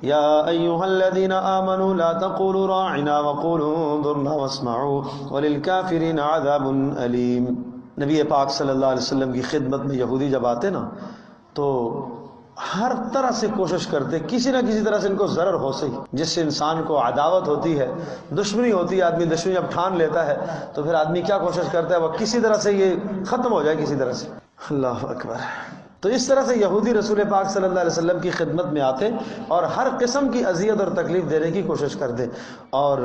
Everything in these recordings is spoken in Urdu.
یا ایھا الذین آمنوا لا تقولوا راعنا وقولوا انظرنا واسمعوا وللکافرین عذاب علیم۔ نبی پاک صلی اللہ علیہ وسلم کی خدمت میں یہودی جب آتے نا تو ہر طرح سے کوشش کرتے کسی نہ کسی طرح سے ان کو ضرر ہو سہی، جس سے انسان کو عداوت ہوتی ہے، دشمنی ہوتی ہے، آدمی دشمنی جب ٹھان لیتا ہے تو پھر آدمی کیا کوشش کرتا ہے وہ کسی طرح سے یہ ختم ہو جائے کسی طرح سے۔ اللہ اکبر۔ تو اس طرح سے یہودی رسول پاک صلی اللہ علیہ وسلم کی خدمت میں آتے اور ہر قسم کی اذیت اور تکلیف دینے کی کوشش کرتے، اور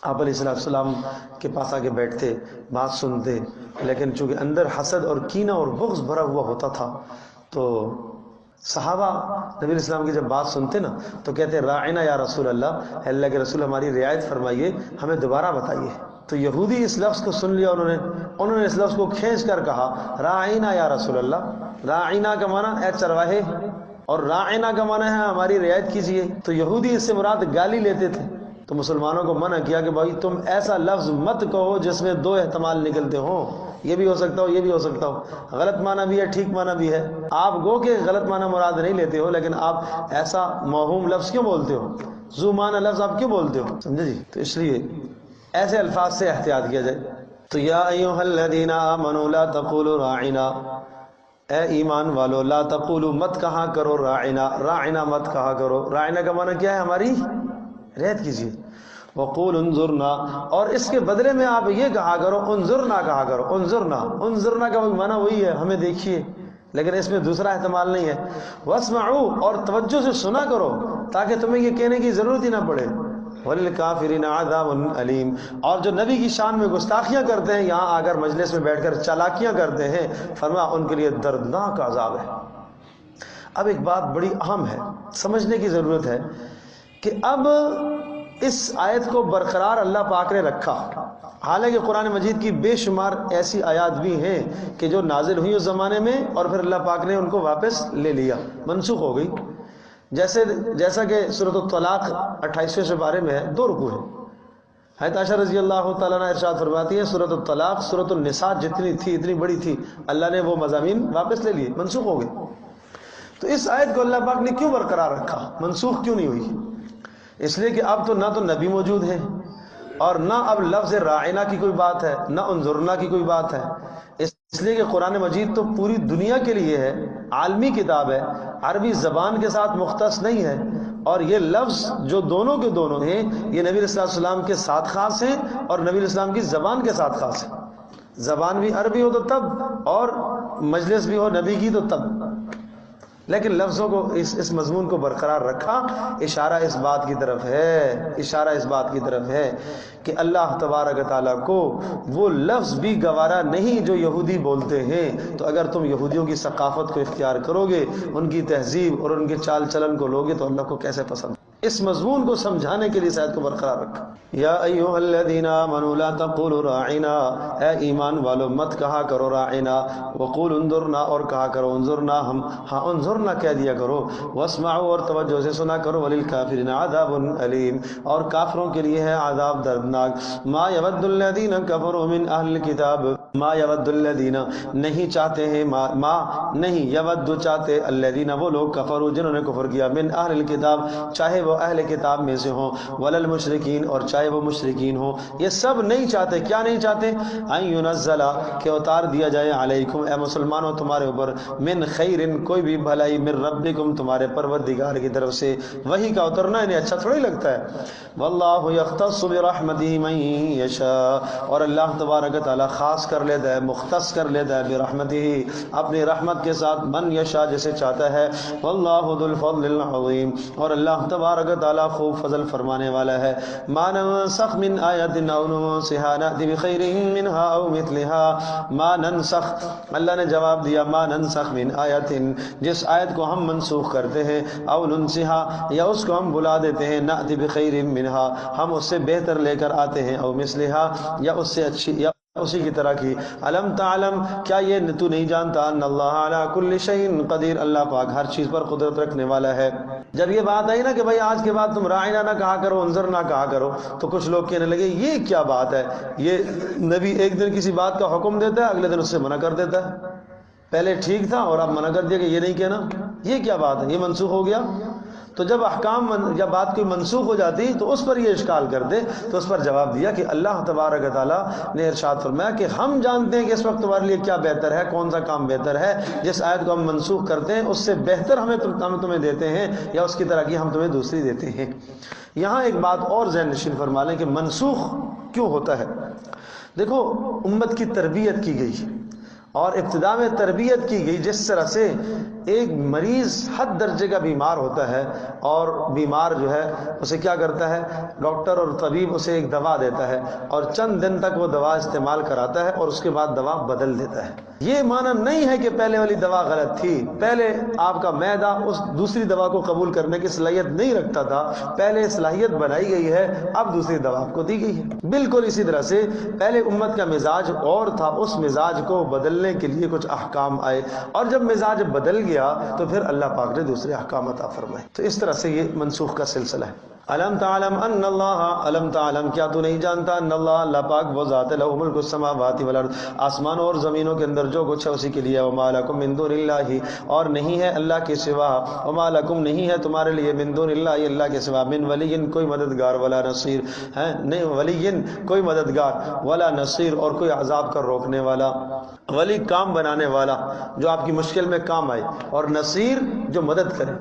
آپ علیہ السلام کے پاس آگے بیٹھتے، بات سنتے، لیکن چونکہ اندر حسد اور کینہ اور بغض بھرا ہوا ہوتا تھا تو صحابہ نبی اسلام کی جب بات سنتے نا تو کہتے راعنا یا رسول اللہ، اللہ کے رسول ہماری رعایت فرمائیے، ہمیں دوبارہ بتائیے۔ تو یہودی اس لفظ کو سن لیا، انہوں نے اس لفظ کو کھینچ کر کہا راعنا یا رسول اللہ۔ راعنا کا معنی اے چرواہے، اور راعنا کا معنی ہے ہماری رعایت کیجیے۔ تو یہودی اس سے مراد گالی لیتے تھے، تو مسلمانوں کو منع کیا کہ بھائی تم ایسا لفظ مت کہو جس میں دو احتمال نکلتے ہوں، یہ بھی ہو سکتا ہو یہ بھی ہو سکتا ہو، غلط معنی بھی ہے ٹھیک معنی بھی ہے۔ آپ گو کہ غلط معنی مراد نہیں لیتے ہو، لیکن آپ ایسا موہوم لفظ کیوں بولتے ہو، ذو معنی لفظ آپ کیوں بولتے ہو، سمجھے جی؟ تو اس لیے ایسے الفاظ سے احتیاط کیا جائے۔ تو یا ایھا الذین آمنوا لا تقولوا راعنا، اے ایمان والو، لا تقولوا مت کہا کرو راعنا، راعنا مت کہا کرو۔ راعنا کا معنی کیا ہے؟ ہماری رعایت کیجیے۔ وقول انظرنا، اور اس کے بدلے میں آپ یہ کہا کرو انظرنا کہا کرو۔ انظرنا، انظرنا کا معنی وہی ہے ہمیں دیکھیے، لیکن اس میں دوسرا احتمال نہیں ہے۔ واسمعوا، اور توجہ سے سنا کرو تاکہ تمہیں یہ کہنے کی ضرورت ہی نہ پڑے۔ وللکافرین عذاب علیم، اور جو نبی کی شان میں گستاخیاں کرتے ہیں، یہاں آ کر مجلس میں بیٹھ کر چالاکیاں کرتے ہیں، فرمایا ان کے لیے دردناک عذاب ہے۔ اب ایک بات بڑی اہم ہے، سمجھنے کی ضرورت ہے کہ اب اس آیت کو برقرار اللہ پاک نے رکھا، حالانکہ قرآن مجید کی بے شمار ایسی آیات بھی ہیں کہ جو نازل ہوئی اس زمانے میں اور پھر اللہ پاک نے ان کو واپس لے لیا، منسوخ ہو گئی۔ جیسا کہ سورۃ الطلاق 28ویں سے بارے میں ہے، 2 رکوع ہے۔ حضرت عائشہ رضی اللہ تعالیٰ عنہ ارشاد فرماتی ہے سورۃ الطلاق سورۃ النساء جتنی تھی اتنی بڑی تھی، اللہ نے وہ مضامین واپس لے لیے، منسوخ ہو گئے۔ تو اس آیت کو اللہ پاک نے کیوں برقرار رکھا، منسوخ کیوں نہیں ہوئی؟ اس لیے کہ اب تو نہ تو نبی موجود ہے اور نہ اب لفظ راعنا کی کوئی بات ہے، نہ انظرنا کی کوئی بات ہے۔ اس لیے کہ قرآن مجید تو پوری دنیا کے لیے ہے، عالمی کتاب ہے، عربی زبان کے ساتھ مختص نہیں ہے، اور یہ لفظ جو دونوں کے دونوں ہیں یہ نبی صلی اللہ علیہ وسلم کے ساتھ خاص ہیں اور نبی علیہ السلام کی زبان کے ساتھ خاص ہیں۔ زبان بھی عربی ہو تو تب، اور مجلس بھی ہو نبی کی تو تب، لیکن لفظوں کو اس مضمون کو برقرار رکھا، اشارہ اس بات کی طرف ہے، اشارہ اس بات کی طرف ہے کہ اللہ تبارک تعالیٰ کو وہ لفظ بھی گوارا نہیں جو یہودی بولتے ہیں۔ تو اگر تم یہودیوں کی ثقافت کو اختیار کرو گے، ان کی تہذیب اور ان کے چال چلن کو لوگے تو اللہ کو کیسے پسند؟ اس مضمون کو سمجھانے کے لیے شاید کو برقرار رکھا۔ یا ایھا الذین آمنوا لا تقولوا راعنا، اے ایمان والو مت کہا کرو راعنا، وقول انظرنا، اور کہا کرو انظرنا، ہم ہاں انظرنا کہہ دیا کرو، واسمعوا، اور توجہ سے سنا کرو، وللکافرین عذاب علیم، اور کافروں کے لیے ہے عذاب دردناک۔ ما یود الذین کفروا من اہل الکتاب، ما یود الذین نہیں چاہتے ہیں، ما نہیں یود چاہتے، الذین وہ لوگ کفروا جنہوں نے کفر کیا، من اہل الکتاب چاہے وہ اہل کتاب میں سے ہوں، ولل مشرکین اور چاہے وہ مشرکین ہوں، یہ سب نہیں چاہتے۔ کیا نہیں چاہتے؟ ان ینزل کہ اتار دیا جائے علیکم اے مسلمانوں تمہارے اوپر، من خیر کوئی بھی بھلائی، من ربکم تمہارے پروردگار کی طرف سے، وہی کا اترنا انہیں اچھا تھوڑی لگتا ہے۔ واللہ یختص برحمتہ من یشاء، اور اللہ تبارک تعالی خاص کر لیتا ہے، مختص کر لیتا ہے برحمتہ اپنی رحمت کے ساتھ، من یشاء جسے چاہتا ہے، واللہ ذو الفضل العظیم، اور اللہ تبارک تعالی خوب فضل فرمانے والا ہے۔ ما ننسخ من آیت او ننسها نأتی بخیر منها او مثلها، ما ننسخ، اللہ نے جواب دیا ما ننسخ من آیت، جس آیت کو ہم منسوخ کرتے ہیں، او ننسها یا اس کو ہم بلا دیتے ہیں، نأتی بخیر منها ہم اس سے بہتر لے کر آتے ہیں، او مثلها یا اس سے اچھی یا اسی کی طرح کی۔ علم تعلم کیا یہ تو نہیں جانتا، ان اللہ علی کل شیء قدیر اللہ پاک ہر چیز پر قدرت رکھنے والا ہے۔ جب یہ بات آئی نا کہ بھائی آج کے بعد تم راعنا نہ کہا کرو، انظر نہ کہا کرو، تو کچھ لوگ کہنے لگے یہ کیا بات ہے، یہ نبی ایک دن کسی بات کا حکم دیتا ہے اگلے دن اس سے منع کر دیتا ہے، پہلے ٹھیک تھا اور اب منع کر دیا کہ یہ نہیں کہنا، یہ کیا بات ہے، یہ منسوخ ہو گیا۔ تو جب جب بات کوئی منسوخ ہو جاتی تو اس پر یہ اشکال کر دے تو اس پر جواب دیا کہ اللہ تبارک و تعالیٰ نے ارشاد فرمایا کہ ہم جانتے ہیں کہ اس وقت تمہارے لیے کیا بہتر ہے، کون سا کام بہتر ہے، جس آیت کو ہم منسوخ کرتے ہیں اس سے بہتر ہم تمہیں دیتے ہیں، یا اس کی طرح کی ہم تمہیں دوسری دیتے ہیں۔ یہاں ایک بات اور ذہن نشین فرما لیں کہ منسوخ کیوں ہوتا ہے۔ دیکھو، امت کی تربیت کی گئی اور ابتدا میں تربیت کی گئی جس طرح سے ایک مریض حد درجے کا بیمار ہوتا ہے اور بیمار جو ہے اسے کیا کرتا ہے، ڈاکٹر اور طبیب اسے ایک دوا دیتا ہے اور چند دن تک وہ دوا استعمال کراتا ہے اور اس کے بعد دوا بدل دیتا ہے۔ یہ معنی نہیں ہے کہ پہلے والی دوا غلط تھی، پہلے آپ کا معدہ اس دوسری دوا کو قبول کرنے کی صلاحیت نہیں رکھتا تھا، پہلے صلاحیت بنائی گئی ہے، اب دوسری دوا آپ کو دی گئی ہے۔ بالکل اسی طرح سے پہلے امت کا مزاج اور تھا، اس مزاج کو بدلنے کے لیے کچھ احکام آئے، اور جب مزاج بدل گیا تو پھر اللہ پاک نے دوسرے احکام عطا فرمائے۔ تو اس طرح سے یہ منسوخ کا سلسلہ ہے۔ علم تعلم ان اللہ، علم تعلم کیا تو نہیں جانتا، ان اللہ پاک وہ ذات ہے، لہ ملک السماوات والارض، آسمانوں اور زمینوں کے اندر جو کچھ ہے اسی کے لیے ہے، وما لکم من دون اللہ، اور نہیں ہے اللہ کے سوا، وما لکم نہیں ہے تمہارے لیے من دون اللہ اللہ کے سوا، من ولی کوئی مددگار، ولا نصیر ہے نہیں، ولی کوئی مددگار، ولا نصیر اور کوئی عذاب کا روکنے والا۔ ولی کام بنانے والا جو آپ کی مشکل میں کام آئے، اور نصیر جو مدد کرے۔